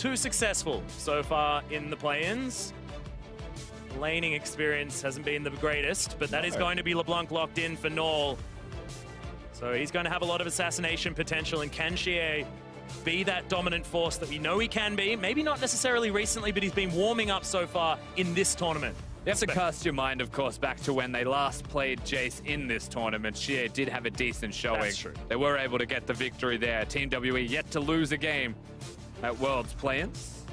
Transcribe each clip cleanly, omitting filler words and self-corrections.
too successful so far in the play-ins. Laning experience hasn't been the greatest, but that is going to be LeBlanc locked in for Null. So he's going to have a lot of assassination potential, and can Xie be that dominant force that we know he can be? Maybe not necessarily recently, but he's been warming up so far in this tournament. You have to cast your mind, of course, back to when they last played Jace in this tournament. Xie did have a decent showing. That's true. They were able to get the victory there. Team WE yet to lose a game at Worlds Play-ins.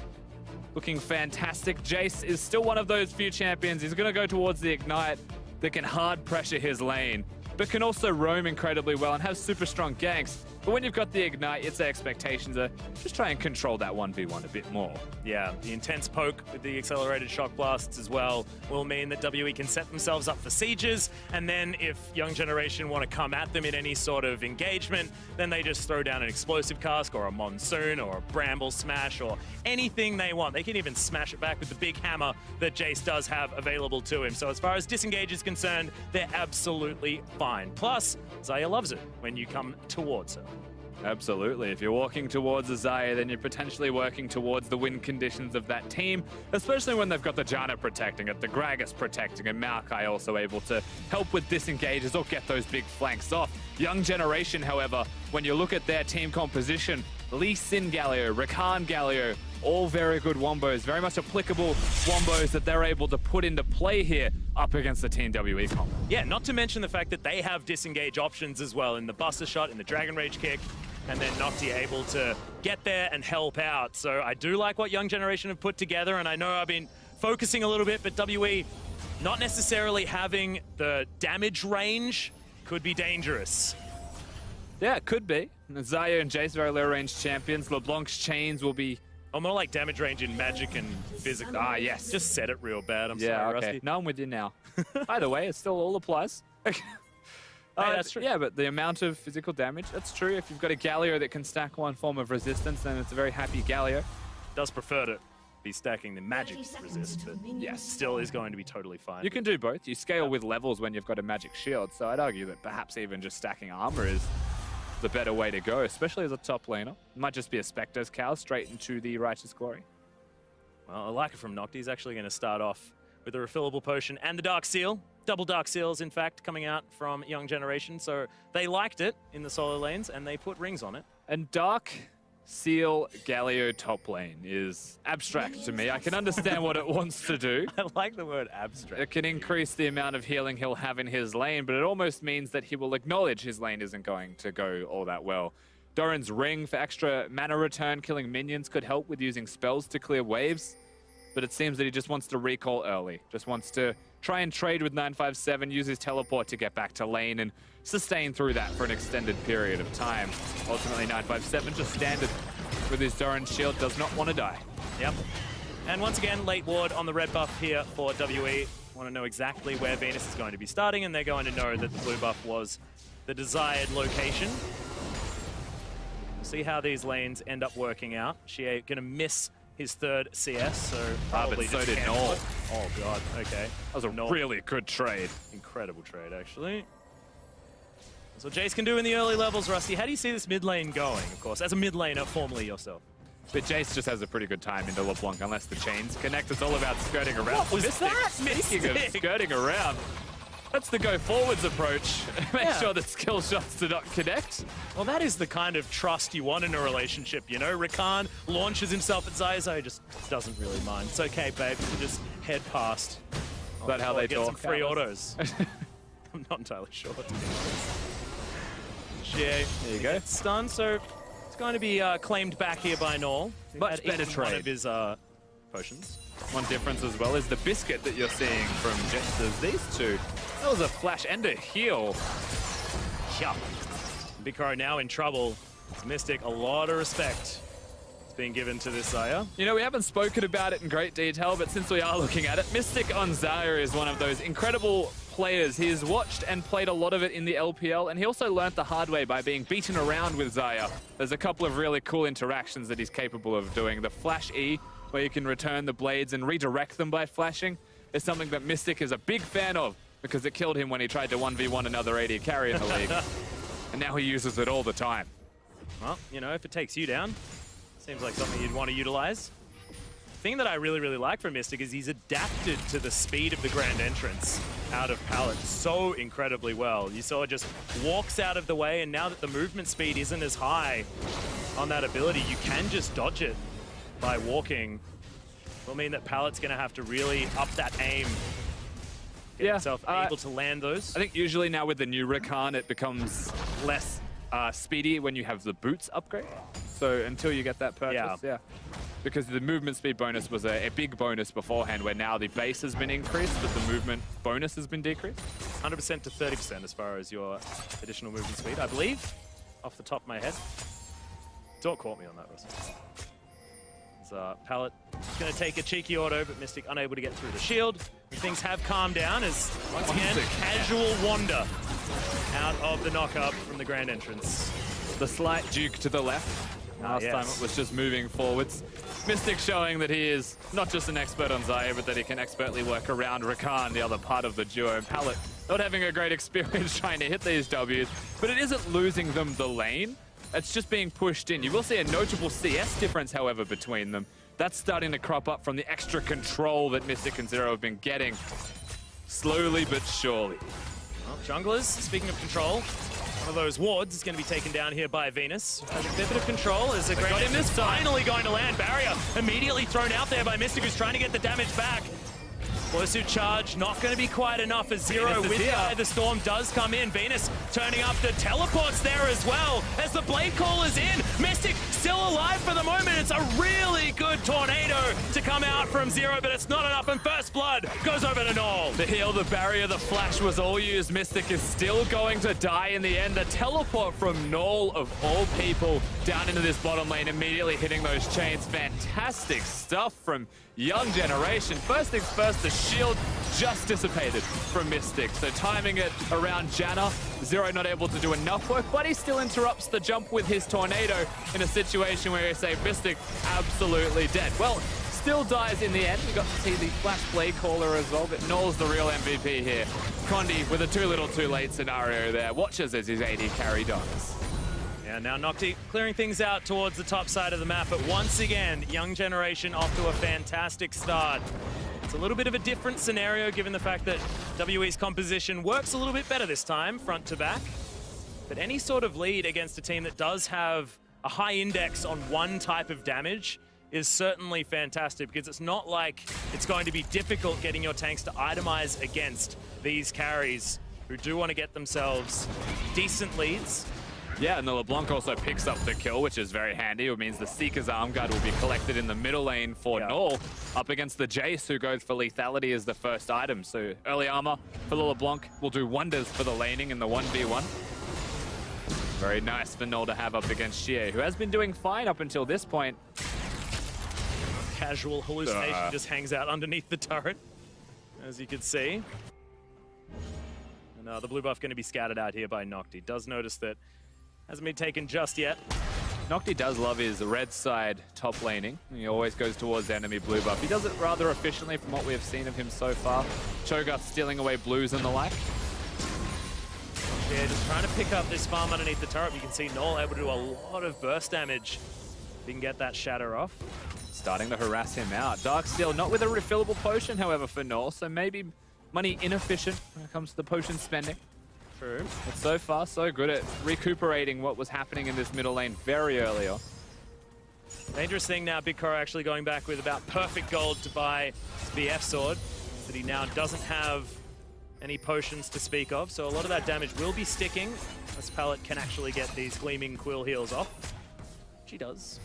Looking fantastic. Jace is still one of those few champions. He's going to go towards the Ignite that can hard pressure his lane, but can also roam incredibly well and have super strong ganks. But when you've got the Ignite, its expectations are just try and control that 1v1 a bit more. Yeah, the intense poke with the accelerated shock blasts as well will mean that WE can set themselves up for sieges, and then if Young Generation want to come at them in any sort of engagement, then they just throw down an explosive cask or a monsoon or a bramble smash or anything they want. They can even smash it back with the big hammer that Jace does have available to him. So as far as disengage is concerned, they're absolutely fine. Plus, Xayah loves it when you come towards her. Absolutely. If you're walking towards a Xayah, then you're potentially working towards the win conditions of that team, especially when they've got the Janna protecting it, the Gragas protecting it, Maokai also able to help with disengages or get those big flanks off. Young Generation, however, when you look at their team composition, Lee Sin Galio, Rakan Galio, all very good wombos, very much applicable wombos that they're able to put into play here up against the Team WE comp. Yeah, not to mention the fact that they have disengage options as well in the Buster Shot, in the Dragon Rage kick, and then Nocti able to get there and help out. So I do like what Young Generation have put together, and I know I've been focusing a little bit, but WE not necessarily having the damage range could be dangerous. Yeah, it could be. Xayah and Jace, very low-range champions. LeBlanc's chains will be... I'm more like damage range in Magic and Physical. Ah, yes. Just said it real bad. I'm yeah, sorry, okay. Rusty. No, I'm with you now. Either way, it still all applies. That's true. Yeah, but the amount of physical damage, that's true. If you've got a Galio that can stack one form of resistance, then it's a very happy Galio. Does prefer to be stacking the magic resist, but yes, still is going to be totally fine. You can do both. You scale with levels when you've got a magic shield, so I'd argue that perhaps even just stacking armor is the better way to go, especially as a top laner. It might just be a Spectre's Cow straight into the Righteous Glory. Well, I like it from Nocti. He's actually going to start off with a refillable potion and the Dark Seal. Double Dark Seals, in fact, coming out from Young Generation. So they liked it in the solo lanes, and they put rings on it. And Dark Seal Galio top lane is abstract to me. I can understand what it wants to do. I like the word abstract. It can increase the amount of healing he'll have in his lane, but it almost means that he will acknowledge his lane isn't going to go all that well. Doran's Ring for extra mana return, killing minions, could help with using spells to clear waves, but it seems that he just wants to recall early. Just wants to try and trade with 957, use his teleport to get back to lane and sustain through that for an extended period of time. Ultimately, 957 just standard with his Doran shield, does not want to die. Yep. And once again, late ward on the red buff here for WE. Want to know exactly where Venus is going to be starting, and they're going to know that the blue buff was the desired location. See how these lanes end up working out. Xie going to miss his third CS, so probably but so did Null. Oh god, okay. That was a really good trade. Incredible trade, actually. That's what Jace can do in the early levels, Rusty. How do you see this mid lane going, of course, as a mid laner formerly yourself? But Jace just has a pretty good time into LeBlanc, unless the chains connect. It's all about skirting around. What was Mystic, that? Speaking of skirting around, that's the go-forwards approach. Make sure that skill shots do not connect. Well, that is the kind of trust you want in a relationship, you know? Rakan launches himself at Xayah, just doesn't really mind. It's okay, babe. You can just head past. Is that how they get talk? Some free autos. I'm not entirely sure, to be honest. Xie, there you go. Stunned, so it's going to be claimed back here by Null. Much better trade. One of his potions. One difference as well is the biscuit that you're seeing from Jets. These two. That was a flash and a heal. Yeah. Big Crow now in trouble. It's Mystic, a lot of respect is being given to this Xayah. You know, we haven't spoken about it in great detail, but since we are looking at it, Mystic on Xayah is one of those incredible players. He has watched and played a lot of it in the LPL, and he also learnt the hard way by being beaten around with Xayah. There's a couple of really cool interactions that he's capable of doing. The Flash E, where you can return the blades and redirect them by flashing, is something that Mystic is a big fan of, because it killed him when he tried to 1v1 another AD carry in the league. And now he uses it all the time. Well, you know, if it takes you down, Seems like something you'd want to utilize. The thing that I really, really like from Mystic is he's adapted to the speed of the grand entrance out of Pallet so incredibly well. You saw it just walks out of the way, and now that the movement speed isn't as high on that ability, you can just dodge it by walking. Will mean that Pallet's going to have to really up that aim. Get himself able to land those. I think usually now with the new Rakan, it becomes less speedy when you have the boots upgrade. So until you get that purchase, because the movement speed bonus was a big bonus beforehand, where now the base has been increased, but the movement bonus has been decreased. 100% to 30% as far as your additional movement speed, I believe, off the top of my head. Don't quote me on that, Russell. Pallet going to take a cheeky auto, but Mystic unable to get through the shield. Things have calmed down as, once again, casual wander out of the knock-up from the grand entrance. The slight juke to the left. Last time it was just moving forwards. Mystic showing that he is not just an expert on Zaya, but that he can expertly work around Rakan, the other part of the duo. And Pallet not having a great experience trying to hit these Ws, but it isn't losing them the lane. It's just being pushed in. You will see a notable CS difference, however, between them. That's starting to crop up from the extra control that Mystic and Zero have been getting. Slowly but surely. Well, junglers, speaking of control, one of those wards is going to be taken down here by Venus. Has a bit of control as a got him this finally going to land. Barrier immediately thrown out there by Mystic, who's trying to get the damage back. Close charge, not going to be quite enough as Zero with the Eye of the Storm does come in. Venus turning up the teleports there as well as the Blade Call is in. Mystic still alive for the moment. It's a really good tornado to come out from Zero, but it's not enough, and First Blood goes over to Null. The heal, the barrier, the flash was all used. Mystic is still going to die in the end. The teleport from Null, of all people, down into this bottom lane, immediately hitting those chains. Fantastic stuff from Young Generation. First things first, the shield just dissipated from Mystic. So timing it around Janna, Zero not able to do enough work, but he still interrupts the jump with his tornado in a situation where you say Mystic absolutely dead. Well, still dies in the end. We got to see the Flash Blade Caller as well, but Null's the real MVP here. Condi with a too little too late scenario there. Watches as his AD carry dies. Yeah, now Nocti clearing things out towards the top side of the map, but once again, Young Generation off to a fantastic start. It's a little bit of a different scenario given the fact that WE's composition works a little bit better this time, front to back. But any sort of lead against a team that does have a high index on one type of damage is certainly fantastic, because it's not like it's going to be difficult getting your tanks to itemize against these carries who do want to get themselves decent leads. Yeah, and the LeBlanc also picks up the kill, which is very handy. It means the Seeker's Arm Guard will be collected in the middle lane for Null, up against the Jace, who goes for lethality as the first item. So early armor for the LeBlanc will do wonders for the laning in the 1v1. Very nice for Null to have up against Xie, who has been doing fine up until this point. Casual hallucination just hangs out underneath the turret, as you can see. And the blue buff going to be scattered out here by Nocti. Does notice that hasn't been taken just yet. Nocti does love his red side top laning. He always goes towards the enemy blue buff. He does it rather efficiently from what we have seen of him so far. Cho'Gath stealing away blues and the like. Yeah, just trying to pick up this farm underneath the turret. You can see Null able to do a lot of burst damage. He can get that shatter off. Starting to harass him out. Darksteel not with a refillable potion, however, for Null, so maybe money inefficient when it comes to the potion spending. True. But so far, so good at recuperating what was happening in this middle lane very early on. Dangerous thing now, Big Cora actually going back with about perfect gold to buy BF sword, that he now doesn't have any potions to speak of, so a lot of that damage will be sticking. This Pallet can actually get these gleaming quill heals off. She does,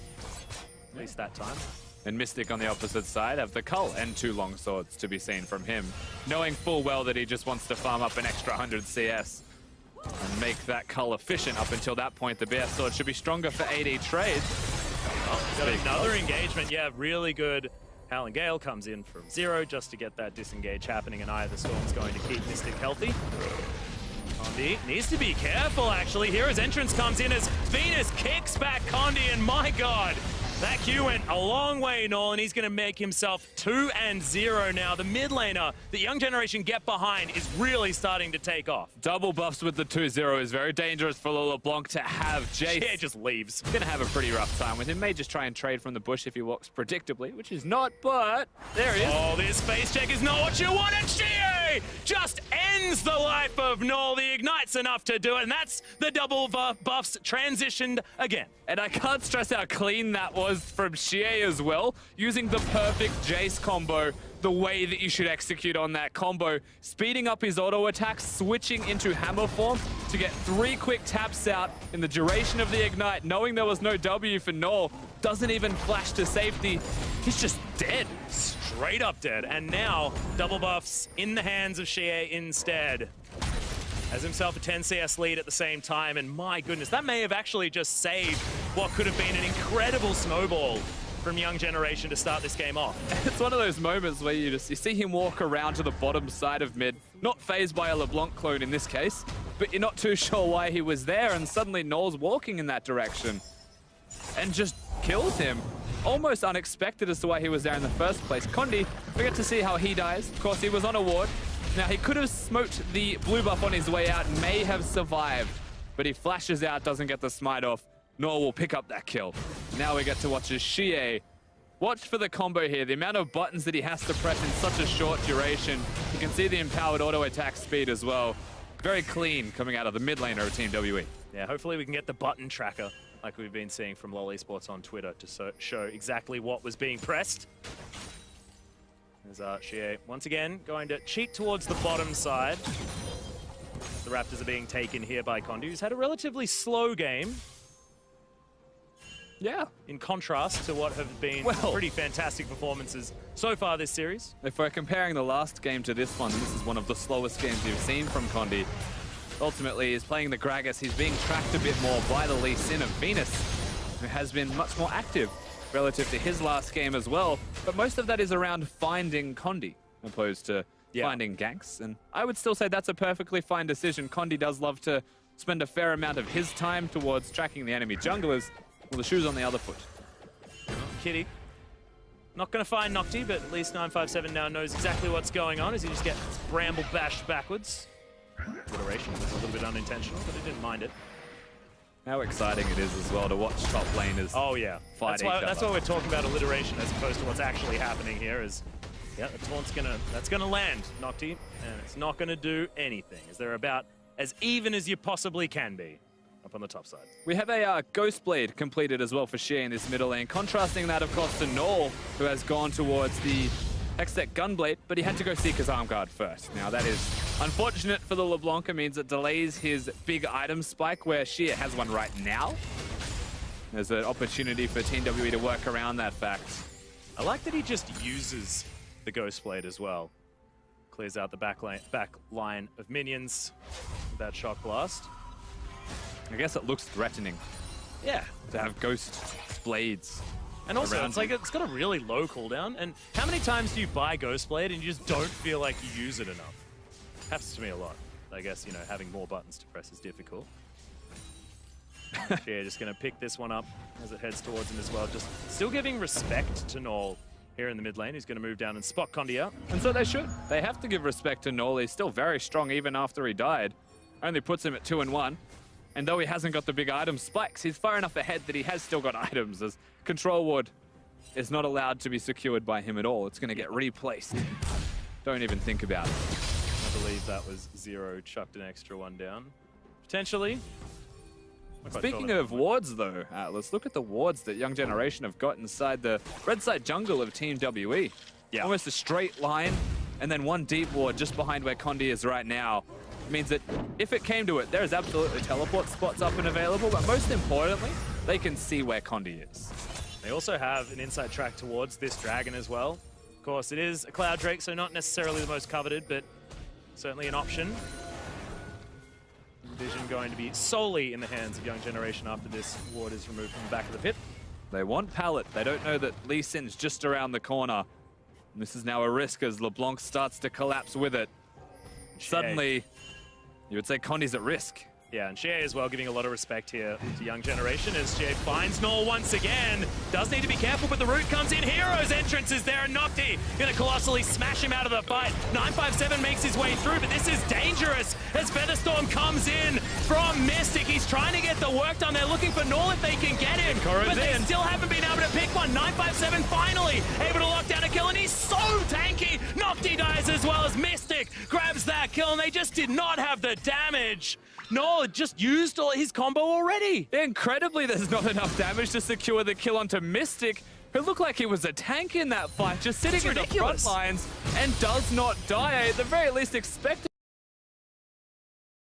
at least that time. And Mystic on the opposite side have the Cull and 2 long swords to be seen from him, knowing full well that he just wants to farm up an extra 100 CS and make that Cull efficient. Up until that point, the BF sword should be stronger for AD trades. Oh, got another engagement. Yeah, really good. Howling Gale comes in from Zero just to get that disengage happening, and Eye of the Storm's going to keep Mystic healthy. Condi needs to be careful, actually. Here his entrance comes in as Venus kicks back Condi, and my god, That Q went a long way, Noel, and he's going to make himself 2-0 now. The mid laner that Young Generation get behind is really starting to take off. Double buffs with the 2-0 is very dangerous for LeBlanc to have. Jace Yeah, just leaves. Gonna have a pretty rough time with him. May just try and trade from the bush if he walks predictably, which is not, but there he is. Oh, this face check is not what you want, and Chie just ends the life of Noel. The Ignite's enough to do it, and that's the double buffs transitioned again. And I can't stress how clean that was from Chie as well, using the perfect Jace combo the way that you should execute on that combo, speeding up his auto attack, switching into hammer form to get 3 quick taps out in the duration of the Ignite, knowing there was no W for Noel. Doesn't even flash to safety. He's just dead. Straight up dead. And now, double buffs in the hands of Chie instead. Has himself a 10 CS lead at the same time, and my goodness, that may have actually just saved what could have been an incredible snowball from Young Generation to start this game off. It's one of those moments where you see him walk around to the bottom side of mid, not phased by a LeBlanc clone in this case, but you're not too sure why he was there, and suddenly Noel's walking in that direction and just kills him. Almost unexpected as to why he was there in the first place. Condi, we get to see how he dies. Of course, he was on a ward. Now, he could have smoked the blue buff on his way out, may have survived, but he flashes out, doesn't get the smite off. Noel will pick up that kill. Now we get to watch as Chie. Watch for the combo here. The amount of buttons that he has to press in such a short duration. You can see the empowered auto attack speed as well. Very clean coming out of the mid laner of Team WE. Yeah, hopefully we can get the button tracker like we've been seeing from LoL Esports on Twitter to show exactly what was being pressed. There's Chie once again going to cheat towards the bottom side. The Raptors are being taken here by Condi, who's had a relatively slow game. Yeah. In contrast to what have been pretty fantastic performances so far this series. If we're comparing the last game to this one, this is one of the slowest games you've seen from Condi. Ultimately, he's playing the Gragas. He's being tracked a bit more by the Lee Sin of Venus, who has been much more active relative to his last game as well. But most of that is around finding Condi, opposed to finding ganks. And I would still say that's a perfectly fine decision. Condi does love to spend a fair amount of his time towards tracking the enemy junglers. Well, the shoe's on the other foot. Kitty. Not going to find Nocti, but at least 957 now knows exactly what's going on as he just gets bramble bashed backwards. Iteration was a little bit unintentional, but he didn't mind it. How exciting it is as well to watch top laners fight each other. That's why we're talking about alliteration as opposed to what's actually happening here is, yeah, the taunt's that's gonna land, Nocti, and it's not gonna do anything, as they're about as even as you possibly can be up on the top side. We have a Ghost Blade completed as well for Chie in this middle lane, contrasting that, of course, to Noel, who has gone towards the Hextech Gunblade, but he had to go seek his arm guard first. Now, that is unfortunate for the LeBlanc. It means it delays his big item spike, where Chie has one right now. There's an opportunity for Team WE to work around that fact. I like that he just uses the Ghost Blade as well. Clears out the back line of minions with that Shock Blast. I guess it looks threatening. Yeah. To have Ghost Blades. And also, it's like it's got a really low cooldown. And how many times do you buy Ghost Blade and you just don't feel like you use it enough? Happens to me a lot. I guess, you know, having more buttons to press is difficult. Yeah, just going to pick this one up as it heads towards him as well. Just still giving respect to Noel here in the mid lane. He's going to move down and spot Condi out. And so they should. They have to give respect to Noel. He's still very strong even after he died. Only puts him at 2-1. And though he hasn't got the big item spikes, he's far enough ahead that he has still got items, as Control Ward is not allowed to be secured by him at all. It's going to get replaced. Don't even think about it. I believe that was Zero chucked an extra one down. Potentially. Speaking of wards, though, Atlas, look at the wards that Young Generation have got inside the red side jungle of Team WE. Yeah. Almost a straight line, and then one deep ward just behind where Condi is right now. Means that if it came to it, there is absolutely teleport spots up and available, but most importantly, they can see where Condi is. They also have an inside track towards this dragon as well. Of course, it is a Cloud Drake, so not necessarily the most coveted, but certainly an option. Vision going to be solely in the hands of Young Generation after this ward is removed from the back of the pit. They want pallet. They don't know that Lee Sin's just around the corner. And this is now a risk as LeBlanc starts to collapse with it. Suddenly, you would say Condi's at risk. Yeah, and Shea as well giving a lot of respect here to Young Generation as Shea finds Null once again. Does need to be careful, but the root comes in. Hero's entrance is there, and Nocti gonna colossally smash him out of the fight. 957 makes his way through, but this is dangerous as Featherstorm comes in from Mystic. He's trying to get the work done. They're looking for Null if they can get him, but they still haven't been able to pick one. 957 finally able to lock down a kill, and he's so tanky. Nocti dies as well as Mystic grabs that kill, and they just did not have the damage. No, just used all his combo already. Incredibly, there's not enough damage to secure the kill onto Mystic, who looked like he was a tank in that fight, just sitting in the front lines and does not die. At the very least, expected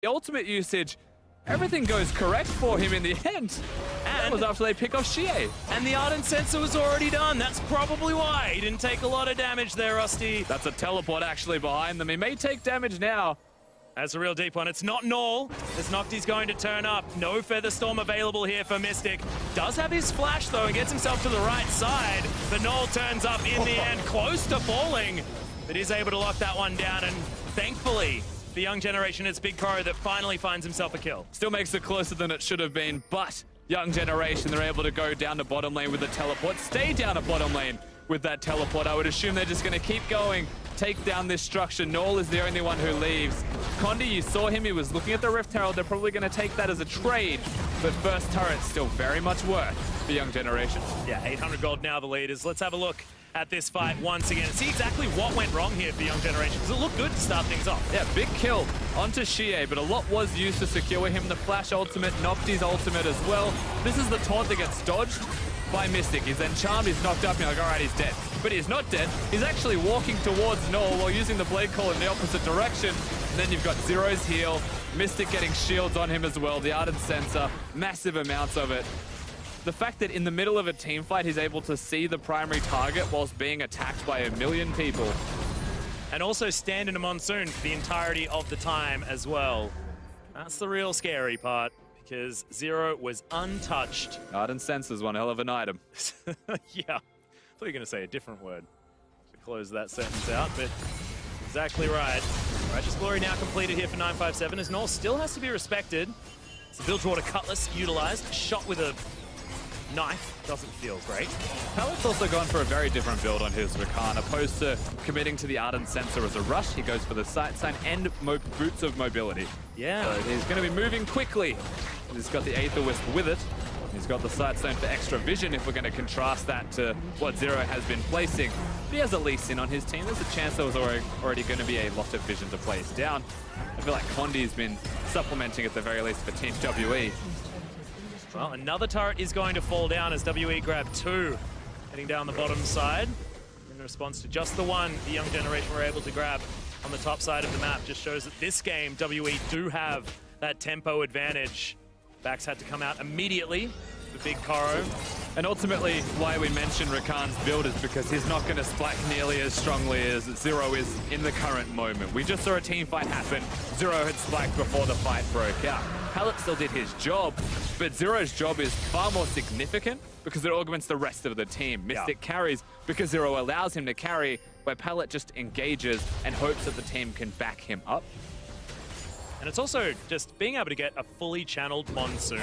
the ultimate usage. Everything goes correct for him in the end. And that was after they pick off Shea. And the Ardent Sensor was already done. That's probably why he didn't take a lot of damage there, Rusty. That's a teleport actually behind them. He may take damage now. That's a real deep one. It's not Null, as Nocti's going to turn up. No Featherstorm available here for Mystic. Does have his flash, though, and gets himself to the right side. But Null turns up in the end, close to falling. But is able to lock that one down, and thankfully, the Young Generation, it's Big Crow that finally finds himself a kill. Still makes it closer than it should have been, but Young Generation, they're able to go down to bottom lane with the teleport, stay down at bottom lane with that teleport. I would assume they're just going to keep going, take down this structure. Null is the only one who leaves. Condi, you saw him, he was looking at the Rift Herald. They're probably going to take that as a trade, but first turret still very much worth for Young Generation. Yeah, 800 gold now, the leaders. Let's have a look at this fight once again and see exactly what went wrong here for Young Generation, because it looked good to start things off. Yeah, big kill onto Shea, but a lot was used to secure him. The Flash ultimate, Nocti's ultimate as well. This is the taunt that gets dodged by Mystic. He's then charmed, he's knocked up, and you're like, all right, he's dead. But he's not dead. He's actually walking towards Null while using the Blade Call in the opposite direction. And then you've got Zero's heal, Mystic getting shields on him as well, the Ardent Sensor, massive amounts of it. The fact that in the middle of a team fight, he's able to see the primary target whilst being attacked by a million people. And also stand in a monsoon for the entirety of the time as well. That's the real scary part, because Zero was untouched. Ardent Sensor's one hell of an item. Yeah, I thought you were going to say a different word to close that sentence out, but exactly right. Righteous Glory now completed here for 957, as Null still has to be respected. It's a Bilgewater Cutlass utilized, shot with a knife. Doesn't feel great. Pallet's also gone for a very different build on his Rakan. Opposed to committing to the Ardent Sensor as a rush, he goes for the Sight Sign and Boots of Mobility. Yeah. So he's going to be moving quickly. He's got the Aether Wisp with it. He's got the Sight Stone for extra vision if we're going to contrast that to what Zero has been placing. But he has a Lee Sin on his team. There's a chance there was already going to be a lot of vision to place down. I feel like Condi's been supplementing at the very least for Team WE. Well, another turret is going to fall down as WE grab two, heading down the bottom side. In response to just the one, the Young Generation were able to grab on the top side of the map. Just shows that this game, WE do have that tempo advantage. Backs had to come out immediately, the big Koro. And ultimately, why we mention Rakan's build is because he's not going to spike nearly as strongly as Zero is in the current moment. We just saw a team fight happen. Zero had spiked before the fight broke out. Pallet still did his job, but Zero's job is far more significant because it augments the rest of the team. Mystic carries because Zero allows him to carry, where Pallet just engages and hopes that the team can back him up. And it's also just being able to get a fully channeled Monsoon,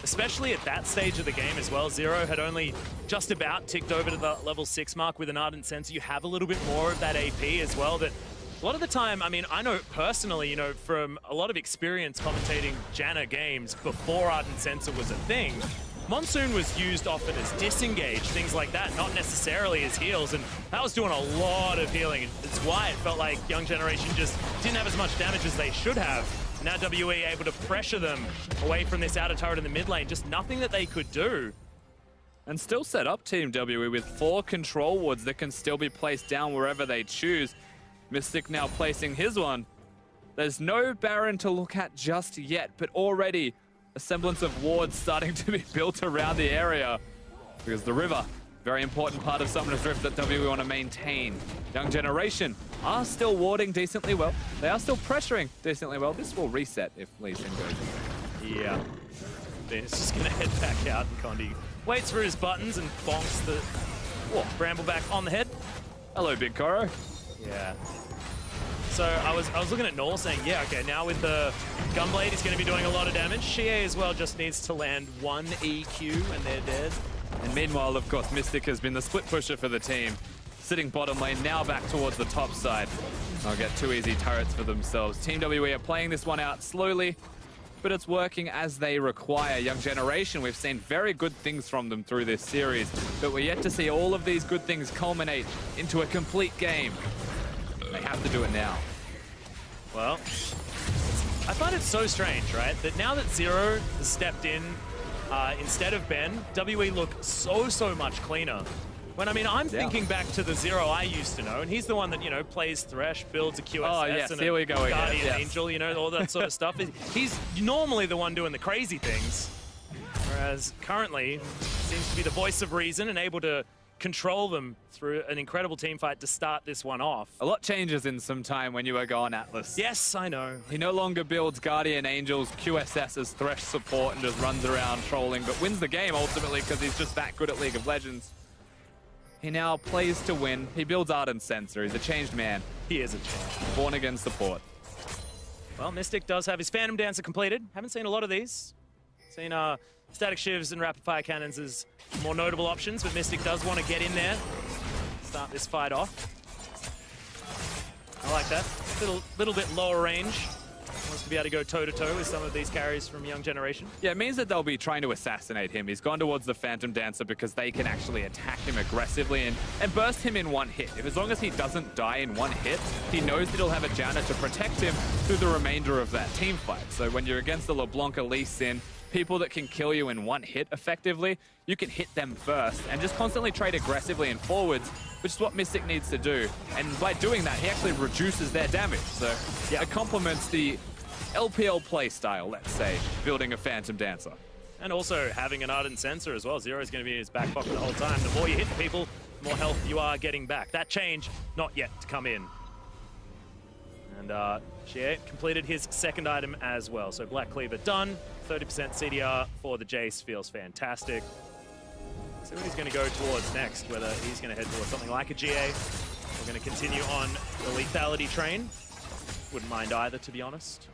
especially at that stage of the game as well. Zero had only just about ticked over to the level 6 mark with an Ardent Sensor. You have a little bit more of that AP as well, that a lot of the time, I mean, I know personally, you know, from a lot of experience commentating Janna games before Ardent Sensor was a thing, Monsoon was used often as disengage, things like that, not necessarily as heals, and that was doing a lot of healing. It's why it felt like Young Generation just didn't have as much damage as they should have. Now WE able to pressure them away from this outer turret in the mid lane, just nothing that they could do. And still set up Team WE with 4 control wards that can still be placed down wherever they choose. Mystic now placing his one. There's no Baron to look at just yet, but already a semblance of wards starting to be built around the area. Because the river, very important part of Summoner's Rift that WE want to maintain. Young Generation are still warding decently well. They are still pressuring decently well. This will reset if Lee Sin goes. Yeah. Then it's just going to head back out, and Condi waits for his buttons and bonks the Brambleback on the head. Hello, Big Koro. Yeah. So I was looking at Null saying, yeah, okay, now with the Gunblade, he's going to be doing a lot of damage. Xie as well just needs to land one EQ and they're dead. And meanwhile, of course, Mystic has been the split pusher for the team. Sitting bottom lane, now back towards the top side. They'll get 2 easy turrets for themselves. Team WE are playing this one out slowly, but it's working as they require. Young Generation, we've seen very good things from them through this series, but we're yet to see all of these good things culminate into a complete game. They have to do it now. Well, I find it so strange, right? That now that Zero has stepped in instead of Ben, WE look so much cleaner. When, I mean, I'm thinking back to the Zero I used to know, and he's the one that, you know, plays Thresh, builds a QSS, and here we go Guardian Angel, you know, all that sort of stuff. He's normally the one doing the crazy things, whereas currently seems to be the voice of reason and able to control them through an incredible team fight to start this one off. A lot changes in some time when you are gone, Atlas. Yes, I know. He no longer builds Guardian Angels, QSS as Thresh support and just runs around trolling, but wins the game ultimately because he's just that good at League of Legends. He now plays to win. He builds Ardent Sensor. He's a changed man. He is a changed. Born again support. Well, Mystic does have his Phantom Dancer completed. Haven't seen a lot of these. Seen Static Shivs and Rapid Fire Cannons as more notable options, but Mystic does want to get in there, start this fight off. I like that. Little bit lower range. Wants to be able to go toe-to-toe with some of these carries from Young Generation. Yeah, it means that they'll be trying to assassinate him. He's gone towards the Phantom Dancer because they can actually attack him aggressively and burst him in one hit. As long as he doesn't die in one hit, he knows that he'll have a Janna to protect him through the remainder of that team fight. So when you're against the LeBlanc Elise Sin, people that can kill you in one hit effectively, you can hit them first and just constantly trade aggressively and forwards, which is what Mystic needs to do. And by doing that, he actually reduces their damage. So it complements the LPL play style, let's say, building a Phantom Dancer. And also having an Ardent Sensor as well. Zero is going to be in his back pocket the whole time. The more you hit people, the more health you are getting back. That change, not yet to come in. And Xie completed his second item as well. So Black Cleaver done. 30% CDR for the Jace feels fantastic. See what he's going to go towards next, whether he's going to head towards something like a GA. We're going to continue on the lethality train. Wouldn't mind either, to be honest.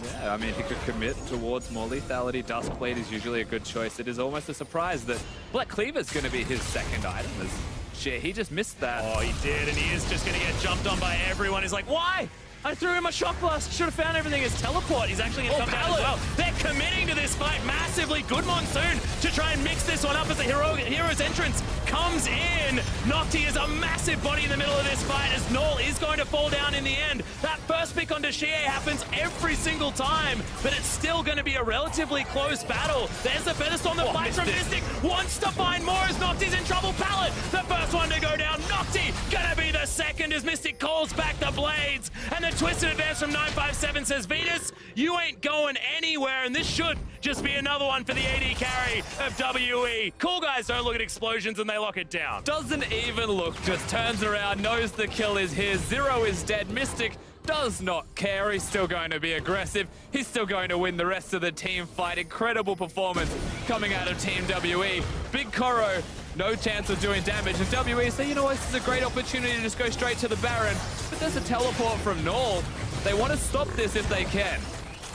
Yeah, I mean, he could commit towards more lethality. Duskblade is usually a good choice. It is almost a surprise that Black Cleaver's going to be his second item. He just missed that. Oh, he did, and he is just going to get jumped on by everyone. He's like, why? I threw him a shock blast. Should have found everything as teleport. He's actually going to come down as well. They're committing to this fight massively. Good Monsoon to try and mix this one up as the hero's entrance comes in. Nocti is a massive body in the middle of this fight as Null is going to fall down in the end. That first pick onto Xie happens every single time, but it's still going to be a relatively close battle. There's the pedestal on the fight from Mystic. Wants to find more as Nocti's in trouble. Pallet, the first one to go down. Nocti gonna be the second as Mystic calls back the blades. And the twisted advance from 957 says, Vetus, you ain't going anywhere, and this should just be another one for the AD carry of WE. Cool guys don't look at explosions and they lock it down. Doesn't even look, just turns around, knows the kill is his. Zero is dead. Mystic does not care. He's still going to be aggressive. He's still going to win the rest of the team fight. Incredible performance coming out of Team WE. Big Koro, no chance of doing damage. And WE say, you know what, this is a great opportunity to just go straight to the Baron. But there's a teleport from Null. They want to stop this if they can.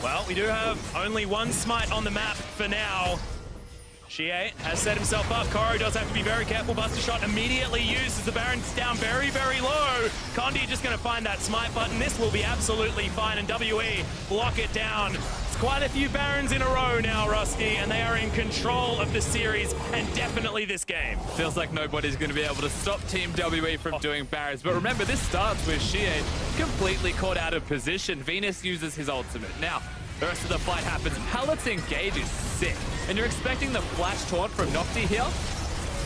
Well, we do have only one smite on the map for now. Xie has set himself up. Koro does have to be very careful. Buster Shot immediately used as the Baron's down very low. Condi just going to find that smite button. This will be absolutely fine, and WE block it down. It's quite a few Barons in a row now, Rusty, and they are in control of the series and definitely this game. Feels like nobody's going to be able to stop Team WE from doing Barons. But remember, this starts with Xie completely caught out of position. Venus uses his ultimate. Now, the rest of the fight happens. Pallet's engage is sick. And you're expecting the flash taunt from Nocti here,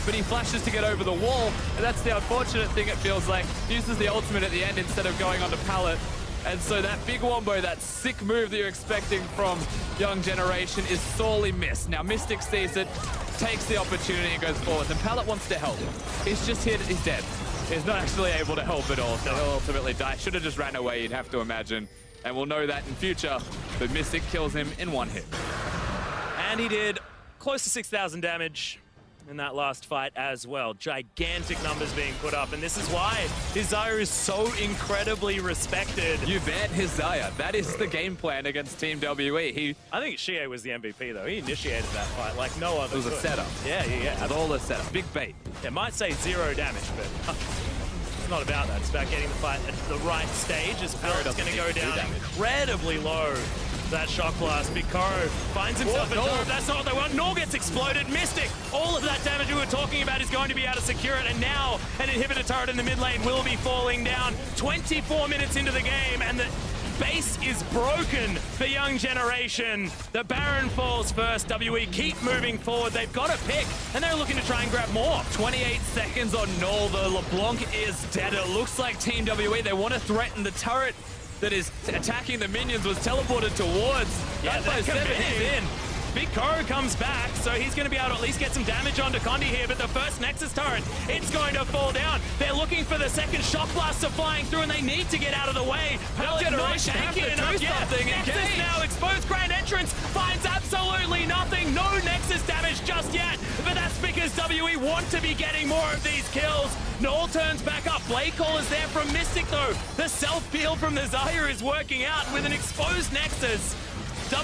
but he flashes to get over the wall, and that's the unfortunate thing, it feels like. He uses the ultimate at the end instead of going onto Pallet. And so that big wombo, that sick move that you're expecting from Young Generation is sorely missed. Now Mystic sees it, takes the opportunity and goes forward. And Pallet wants to help. He's just hit, he's dead. He's not actually able to help at all, so he'll ultimately die. Should have just ran away, you'd have to imagine. And we'll know that in future, but Mystic kills him in one hit. And he did close to 6,000 damage. in that last fight as well. Gigantic numbers being put up, and this is why Desire is so incredibly respected. You ban Desire. That is the game plan against Team WE. I think Shie was the MVP, though. He initiated that fight like no other. It was a setup. Yeah. With all the setup. Big bait. It might say 0 damage, but it's not about that. It's about getting the fight at the right stage, as Parrot's going to go down incredibly low. That shock blast. Big Koro finds himself a turret. That's not what they want. Nor gets exploded. Mystic, all of that damage we were talking about is going to be able to secure it. And now an inhibitor turret in the mid lane will be falling down. 24 minutes into the game, and the base is broken for Young Generation. The Baron falls first. WE keep moving forward. They've got a pick, and they're looking to try and grab more. 28 seconds on Null. The LeBlanc is dead. It looks like Team WE, they want to threaten the turret that is attacking the minions, was teleported towards. Yeah, that is in. Big Koro comes back, so he's going to be able to at least get some damage onto Condi here, but the first Nexus turret, it's going to fall down. They're looking for the second shock blaster flying through, and they need to get out of the way. Young Generation have to do something. Nexus now exposed. Grand Entrance finds absolutely nothing. No Nexus damage just yet, but that's because WE want to be getting more of these kills. Null turns back up. Blade Call is there from Mystic, though. The self-peel from the Zaya is working out with an exposed Nexus.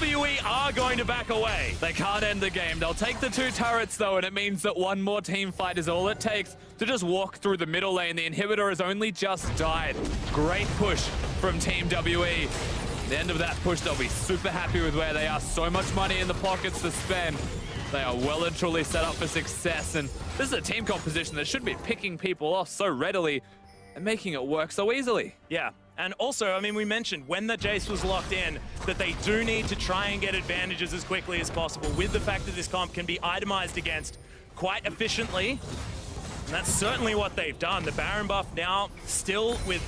WE are going to back away. They can't end the game. They'll take the 2 turrets, though, and it means that one more team fight is all it takes to just walk through the middle lane. The inhibitor has only just died. Great push from Team WE. At the end of that push, they'll be super happy with where they are. So much money in the pockets to spend. They are well and truly set up for success, and this is a team composition that should be picking people off so readily and making it work so easily. Yeah. And also, I mean, we mentioned when the Jace was locked in that they do need to try and get advantages as quickly as possible with the fact that this comp can be itemized against quite efficiently. And that's certainly what they've done. The Baron buff now still with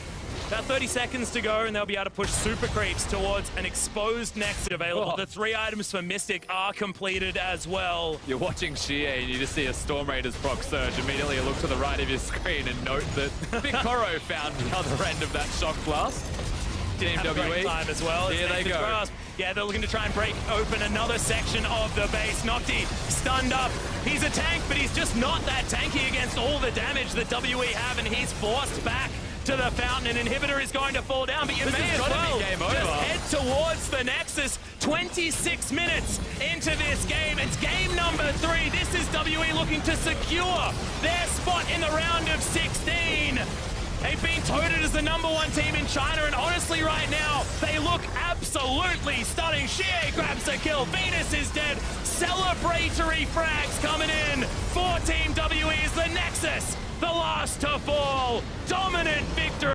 about 30 seconds to go, and they'll be able to push super creeps towards an exposed Nexus available. The 3 items for Mystic are completed as well. You're watching Shie and you just see a Storm Raiders proc surge. Immediately you look to the right of your screen and note that Big Koro found the other end of that shock blast. Team WE time as well. Here they go. Grasp. Yeah, they're looking to try and break open another section of the base. Nocti stunned up. He's a tank, but he's just not that tanky against all the damage that WE have, and he's forced back to the fountain. An inhibitor is going to fall down, but you may as well just head towards the Nexus. 26 minutes into this game. It's game number 3. This is WE looking to secure their spot in the round of 16. They've been touted as the #1 team in China, and honestly right now, they look absolutely stunning. Shie grabs the kill. Venus is dead. Celebratory frags coming in for Team WE as the Nexus, the last to fall. Dominant victory.